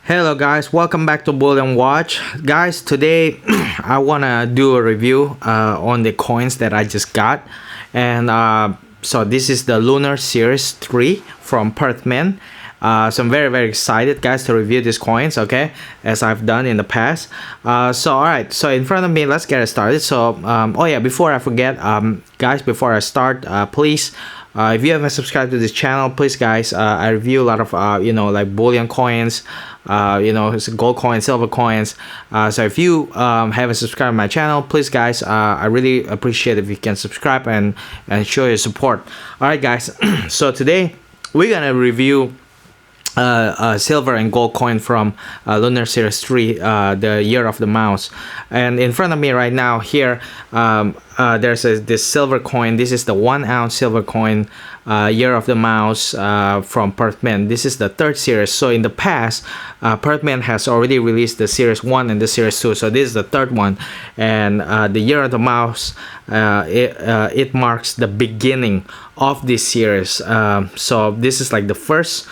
Hello guys, welcome back to Bullion Watch. Guys, today I wanna do a review on the coins that I just got, and so this is the Lunar Series 3 from Perth. So I'm very excited, guys, to review these coins, okay, as I've done in the past. So alright, so in front of me, let's get it started. So oh yeah, before I forget, guys, before I start, please, if you haven't subscribed to this channel, please guys, I review a lot of like bullion coins, it's gold coins, silver coins. So if you haven't subscribed to my channel, please guys, I really appreciate if you can subscribe and show your support. All right guys, so today we're gonna review silver and gold coin from Lunar Series 3, the Year of the Mouse. And in front of me right now here, there's this silver coin. This is the 1 ounce silver coin, Year of the Mouse, from Perth. This is the third series. So in the past, Perth has already released the Series 1 and the Series 2. So this is the third one. And the Year of the Mouse, it marks the beginning of this series. So this is like the first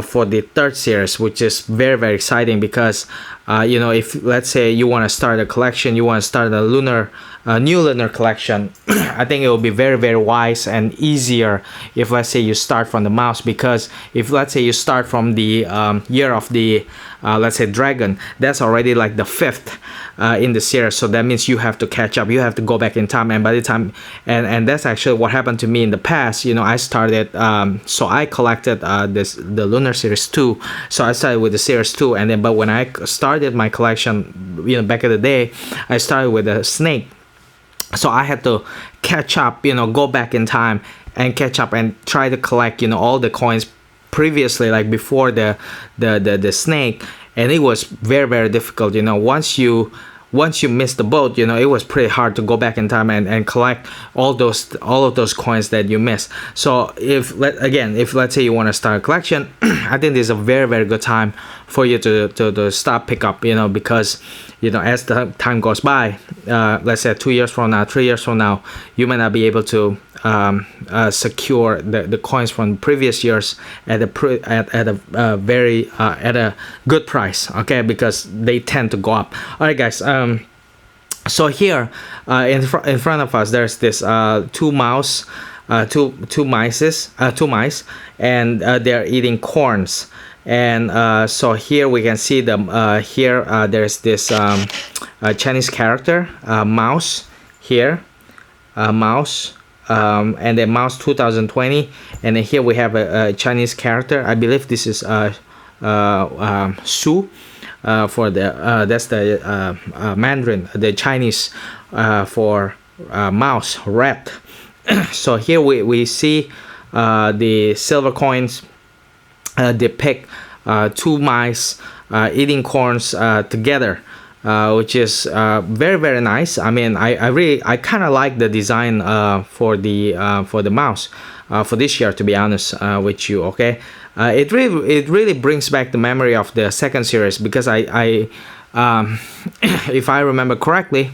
for the third series, which is very exciting because if let's say you want to start a collection, you want to start a new lunar collection, I think it will be very wise and easier if let's say you start from the mouse, because if let's say you start from the year of the let's say dragon, that's already like the fifth in the series. So that means you have to catch up, you have to go back in time, and by the time and that's actually what happened to me in the past. I started so I collected the Lunar Series 2. So I started with the Series 2, and then but when I started my collection back in the day, I started with a snake. So I had to catch up, go back in time and catch up and try to collect all the coins previously, like before the snake. And it was very difficult. Once you miss the boat, it was pretty hard to go back in time and collect all of those coins that you missed. So if let's say you want to start a collection, I think this is a very good time for you to start pick up, because as the time goes by, let's say 2 years from now, 3 years from now, you may not be able to secure the coins from previous years at a good price, okay, because they tend to go up. All right guys, so here in front of us, there's this two mice, and they're eating corns. And so here we can see them there's this Chinese character, mouse here, mouse, and then mouse 2020, and then here we have a Chinese character. I believe this is Su, for the that's the Mandarin, the Chinese for mouse, rat. So here we see the silver coins depict two mice eating corns together, which is very nice. I mean, I kind of like the design for the mouse for this year, to be honest with you. Okay, it really brings back the memory of the second series, because I if I remember correctly,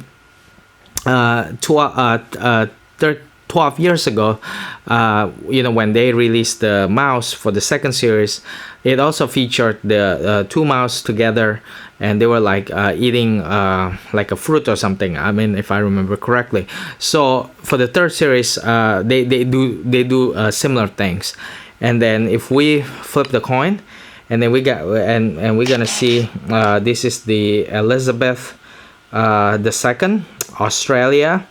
12 years ago, when they released the mouse for the second series, it also featured the two mouse together, and they were like eating like a fruit or something, I mean, if I remember correctly. So for the third series, they do similar things. And then if we flip the coin, and then and we're gonna see this is the Elizabeth the second, Australia.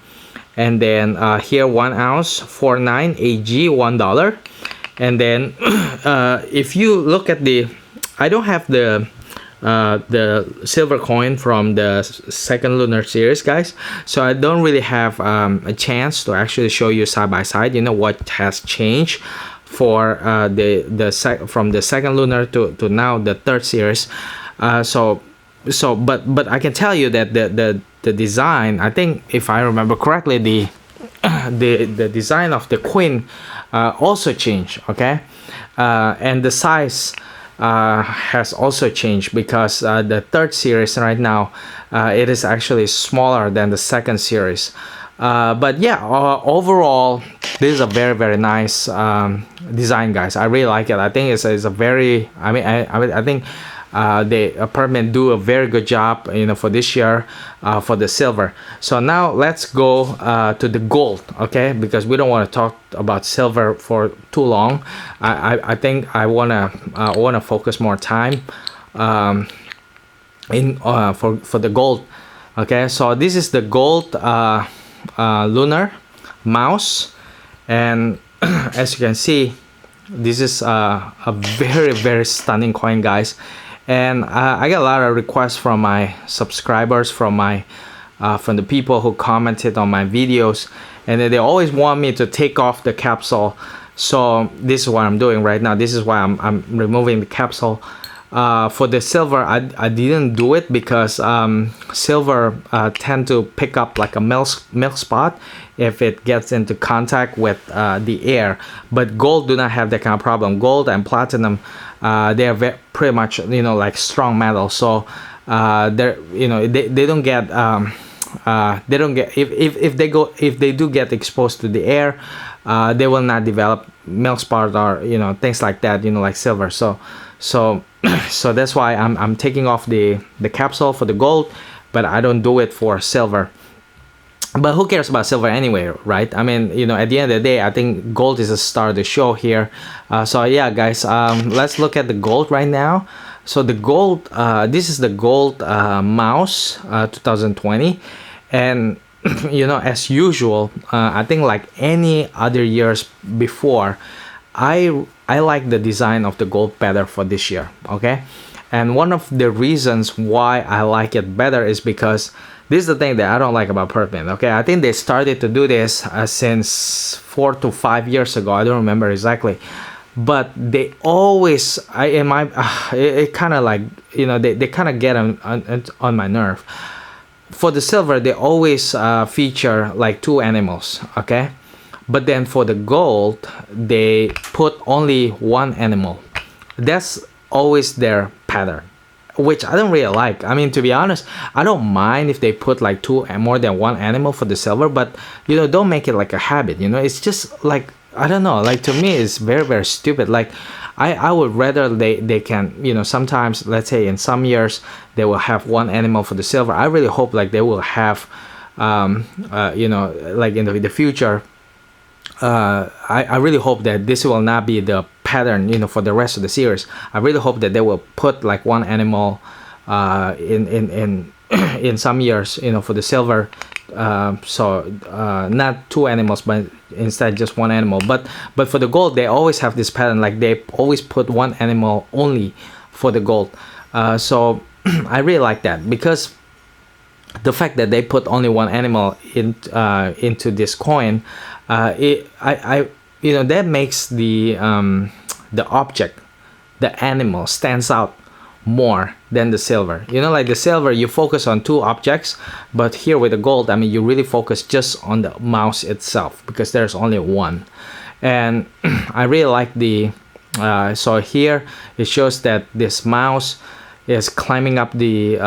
And then here 1 ounce 49 AG, $1. And then if you look at I don't have the silver coin from the second Lunar Series, guys, so I don't really have a chance to actually show you side by side what has changed for from the second Lunar to now the third series. But I can tell you that the design, I think if I remember correctly, the design of the queen also changed, okay, and the size has also changed, because the third series right now, it is actually smaller than the second series. But yeah, overall this is a very nice design, guys. I really like it. I think it's a very, I think they Perth do a very good job, you know, for this year for the silver. So now let's go to the gold, okay? Because we don't want to talk about silver for too long. I think I wanna focus more time in for the gold. Okay, so this is the gold lunar mouse, and as you can see, this is a very stunning coin, guys. And I got a lot of requests from my subscribers, from the people who commented on my videos, and they always want me to take off the capsule. So this is what I'm doing right now. This is why I'm removing the capsule. For the silver, I didn't do it because silver tend to pick up like a milk spot if it gets into contact with the air. But gold do not have that kind of problem. Gold and platinum, they are pretty much, you know, like strong metal. So they're, you know, they don't get if they do get exposed to the air, they will not develop milk spot or, you know, things like that, you know, like silver. So that's why I'm taking off the capsule for the gold, but I don't do it for silver. But who cares about silver anyway, right? I mean, you know, at the end of the day, I think gold is the star of the show here. So yeah, guys, let's look at the gold right now. So the gold, this is the gold mouse 2020, and you know, as usual, I think like any other years before, I like the design of the gold better for this year, okay? And one of the reasons why I like it better is because this is the thing that I don't like about Perth, okay? I think they started to do this since 4 to 5 years ago. I don't remember exactly, but they always, it kind of like, you know, they kind of get on my nerve. For the silver, they always feature like 2 animals, okay? But then for the gold, they put only 1 animal. That's always their pattern, which I don't really like. I mean, to be honest, I don't mind if they put like 2 and more than 1 animal for the silver, but you know, don't make it like a habit. You know, it's just like, I don't know, like to me it's very stupid. Like I would rather they can, you know, sometimes, let's say in some years they will have 1 animal for the silver. I really hope like they will have you know, like in the future, I really hope that this will not be the pattern, you know, for the rest of the series. I really hope that they will put like 1 animal in some years, you know, for the silver. So not 2 animals, but instead just 1 animal. But for the gold, they always have this pattern, like they always put 1 animal only for the gold. So I really like that, because the fact that they put only 1 animal into this coin, you know, that makes the object, the animal, stands out more than the silver. You know, like the silver, you focus on 2 objects, but here with the gold, I mean, you really focus just on the mouse itself, because there's only 1. And I really like the so here it shows that this mouse is climbing up the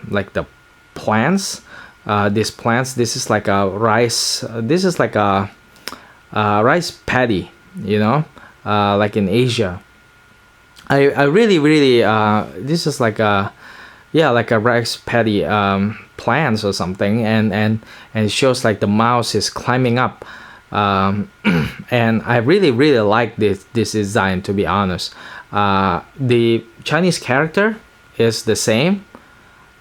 like the plants. These plants, this is like a rice, this is like a rice paddy, you know, like in Asia. I really this is like a, yeah, like a rice paddy plants or something, and it shows like the mouse is climbing up, and I really like this design, to be honest. The Chinese character is the same,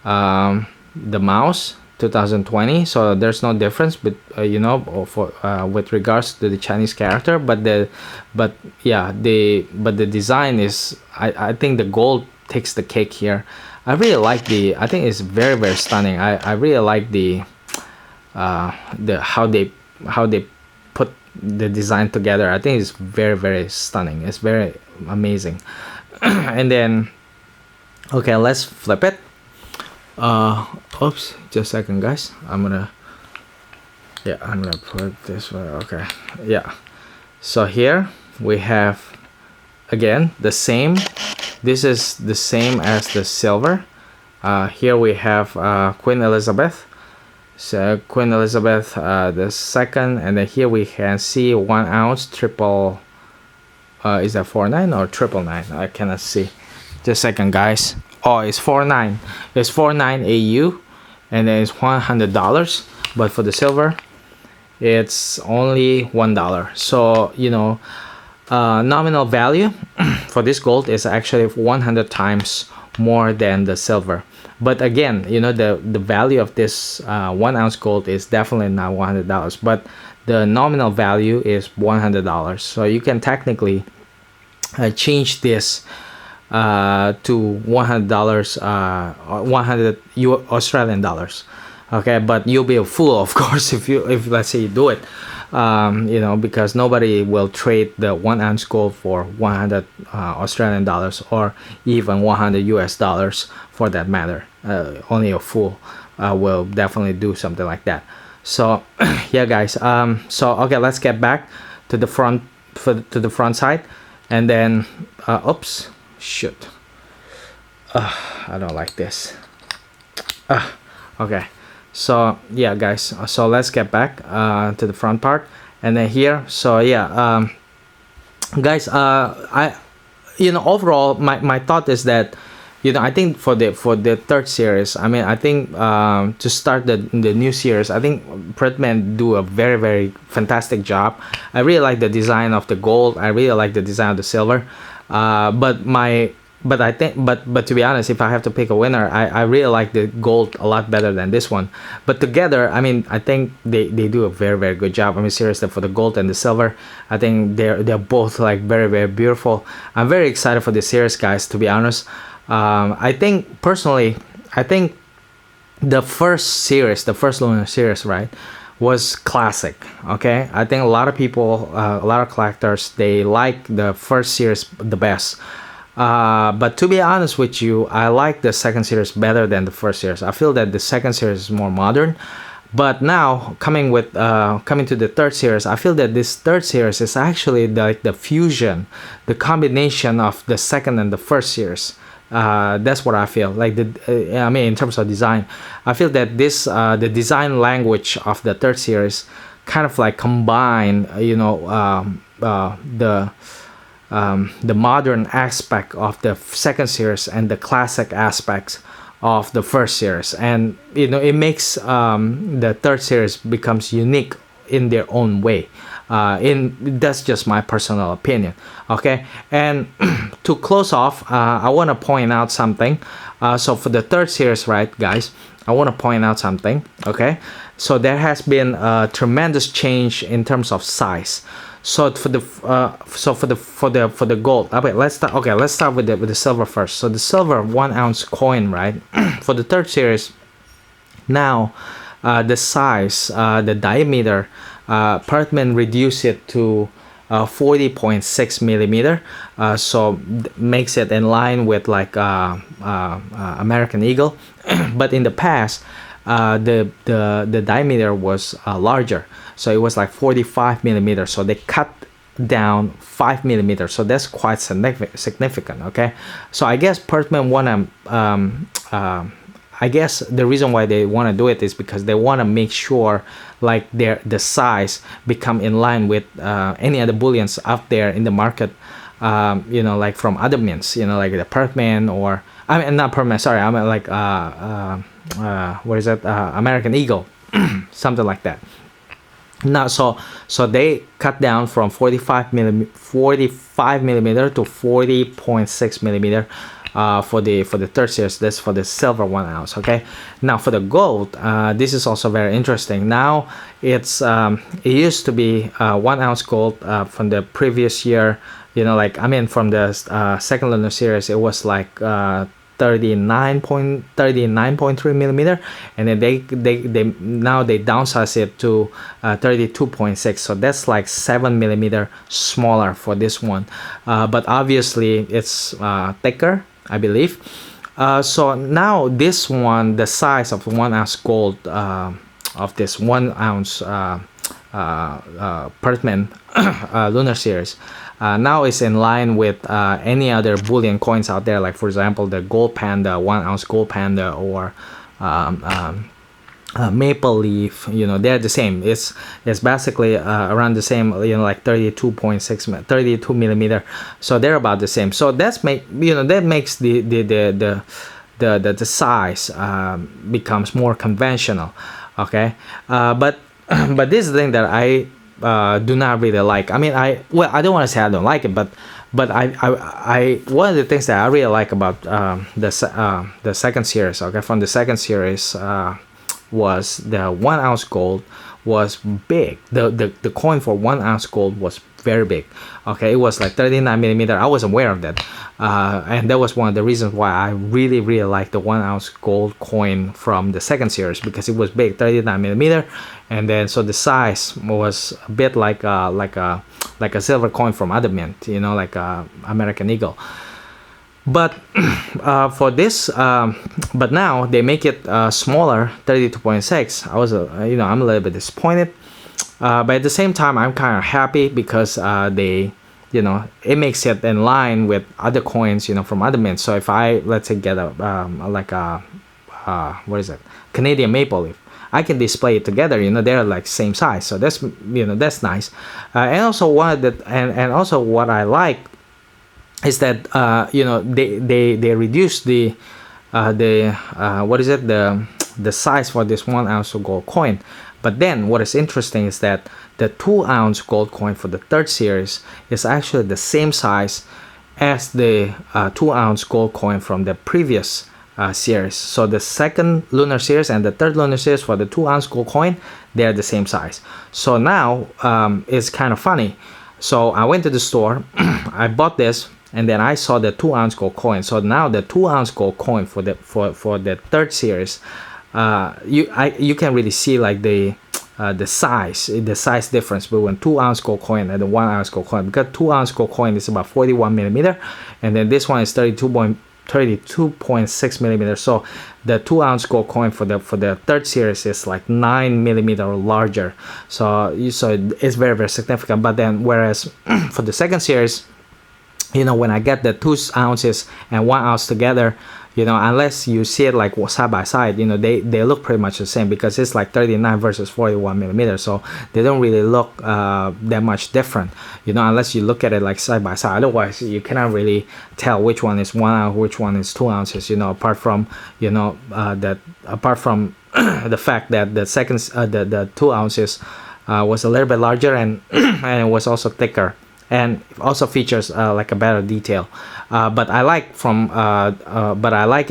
the mouse 2020, so there's no difference, but you know, for with regards to the Chinese character, but the design is, I think the gold takes the cake here. I really like I think it's very stunning. I really like the how they put the design together. I think it's very stunning. It's very amazing. And then, okay, let's flip it. Oops, just a second, guys. I'm gonna put this way. Okay, yeah. So here we have again the same. This is the same as the silver. Here we have Queen Elizabeth. So Queen Elizabeth the second, and then here we can see 1 ounce triple. Is that 49 or 999? I cannot see. Just a second, guys. Oh, it's 49. It's 49 AU, and then it's $100. But for the silver, it's only $1. So you know, nominal value for this gold is actually 100 times more than the silver. But again, you know, the value of this 1 ounce gold is definitely not $100, but the nominal value is $100. So you can technically change this to $100, 100 Australian dollars. Okay, but you'll be a fool, of course, if let's say you do it. You know, because nobody will trade the 1 ounce gold for 100 Australian dollars, or even 100 US dollars for that matter. Only a fool will definitely do something like that. So yeah, guys, so okay, let's get back to the front, to the front side, and then oops, shoot, I don't like this. Okay, so yeah, guys, so let's get back to the front part, and then here. So yeah, guys, I, you know, overall my thought is that, you know, I think for the third series, I mean, I think to start the new series, I think Perthman do a very fantastic job. I really like the design of the gold. I really like the design of the silver. But I think, but to be honest, if I have to pick a winner, I really like the gold a lot better than this one. But together, I mean, I think they do a very good job. I mean, seriously, for the gold and the silver, I think they're both like very beautiful. I'm very excited for this series, guys, to be honest. I think personally, I think the first series, the first lunar series, right, was classic. Okay, I think a lot of people, a lot of collectors, they like the first series the best. But to be honest with you, I like the second series better than the first series. I feel that the second series is more modern. But now coming to the third series, I feel that this third series is actually like the fusion, the combination of the second and the first series. That's what I feel like. I mean, in terms of design, I feel that this the design language of the third series kind of like combine, you know, the modern aspect of the second series and the classic aspects of the first series, and you know, it makes the third series becomes unique in their own way. That's just my personal opinion. Okay, and to close off, I want to point out something. So for the third series, right, guys, I want to point out something. Okay, so there has been a tremendous change in terms of size. So for the gold, okay, let's start. Okay, let's start with the silver first. So the silver 1 ounce coin, right, for the third series, now the size, the diameter, Perthman reduced it to 40.6 millimeter, so makes it in line with like American Eagle. But in the past, the diameter was larger, so it was like 45 millimeters. So they cut down 5 millimeters, so that's quite significant. Okay, so I guess Perthman wanna I guess the reason why they want to do it is because they want to make sure like the size become in line with any other bullions out there in the market, you know, like from other mints, you know, like the Perthman, or I mean not Perthman, sorry, I mean like what is that, American Eagle, something like that. Now so they cut down from 45 millimeter to 40.6 millimeter for the third series. That's for the silver 1 ounce. Okay, now for the gold, this is also very interesting. Now it's it used to be 1 ounce gold from the previous year, you know, like I mean from the second lunar series, it was like 39.3 millimeter, and then they now they downsize it to 32.6, so that's like 7 millimeter smaller for this one, but obviously it's thicker, I believe. So now this one, the size of 1 ounce gold of this 1 ounce Perthman lunar series now is in line with any other bullion coins out there, like for example the gold panda, 1 ounce gold panda, or maple leaf, they're the same. It's basically around the same, like 32 millimeter, so they're about the same. So that makes the size becomes more conventional. Okay, but but this is the thing that I do not really like. I mean, I don't want to say I don't like it, but I one of the things that I really like about the second series, okay, from the second series, was the 1 ounce gold was big. The coin for 1 ounce gold was very big. Okay, it was like 39 millimeter. I was aware of that, and that was one of the reasons why I really like the 1 ounce gold coin from the second series, because it was big, 39 millimeter, and then so the size was a bit like a silver coin from other mint, like American Eagle. But for this, but now they make it smaller, 32.6. I was I'm a little bit disappointed, but at the same time I'm kind of happy, because they it makes it in line with other coins from other mints. So if I, let's say, get a like a what is it, Canadian maple leaf, I can display it together. They're like same size, so that's that's nice. And also and also what I like is that they reduce the what is it, the size for this 1 ounce of gold coin. But then what is interesting is that the 2 ounce gold coin for the third series is actually the same size as the 2 ounce gold coin from the previous series. So the second lunar series and the third lunar series for the 2 ounce gold coin, they're the same size. So now it's kind of funny. So I went to the store, I bought this, and then I saw the 2 ounce gold coin. So now the 2 ounce gold coin for the third series, you can really see like the size difference between 2 ounce gold coin and the 1 ounce gold coin, because 2 ounce gold coin is about 41 millimeter, and then this one is 32.6 millimeter. So the 2 ounce gold coin for the third series is like 9 millimeter larger. So it's very significant. But then whereas for the second series, when I get the 2 ounces and 1 ounce together, unless you see it like side by side, they look pretty much the same, because it's like 39 versus 41 millimeter. So they don't really look that much different, unless you look at it like side by side. Otherwise, you cannot really tell which one is 1 ounce, which one is 2 ounces, apart from, the fact that the second, the 2 ounces was a little bit larger, and and it was also thicker, and also features like a better detail. But I like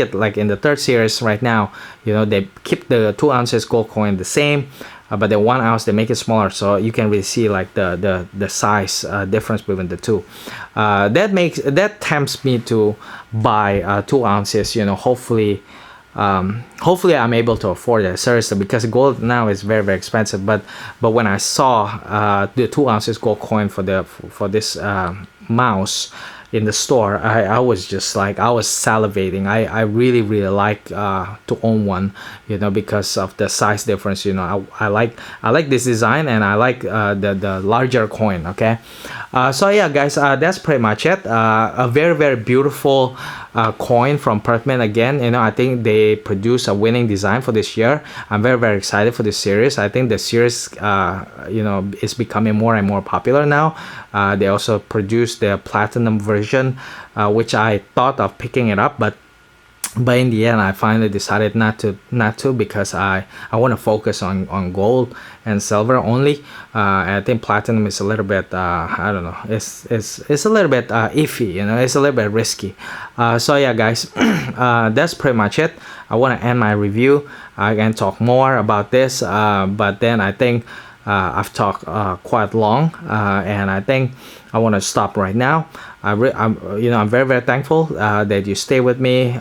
it like in the third series right now. They keep the 2 ounces gold coin the same, but the 1 ounce they make it smaller, so you can really see like the size difference between the two. That tempts me to buy 2 ounces. Hopefully I'm able to afford it, seriously, because gold now is very expensive. But when I saw the 2 ounces gold coin for this mouse in the store, I was just like, I was salivating. I really like to own one, because of the size difference. I like this design, and I like the larger coin. Okay, so yeah, guys, that's pretty much it. A very beautiful coin from Perth Mint again. I think they produce a winning design for this year. I'm very excited for this series. I think the series is becoming more and more popular now. They also produced the platinum version, which I thought of picking it up, but in the end I finally decided not to, because I want to focus on gold and silver only. I think platinum is a little bit I don't know, it's a little bit iffy, it's a little bit risky. So yeah, guys, that's pretty much it. I want to end my review. I can talk more about this, but then I think I've talked quite long, and I think I want to stop right now. I'm very thankful that you stay with me.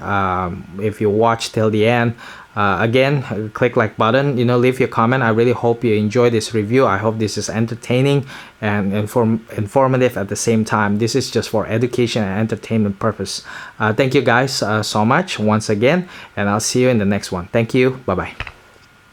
If you watch till the end, again, click like button, leave your comment. I really hope you enjoy this review. I hope this is entertaining and informative at the same time. This is just for education and entertainment purpose. Thank you guys so much once again, and I'll see you in the next one. Thank you. Bye bye.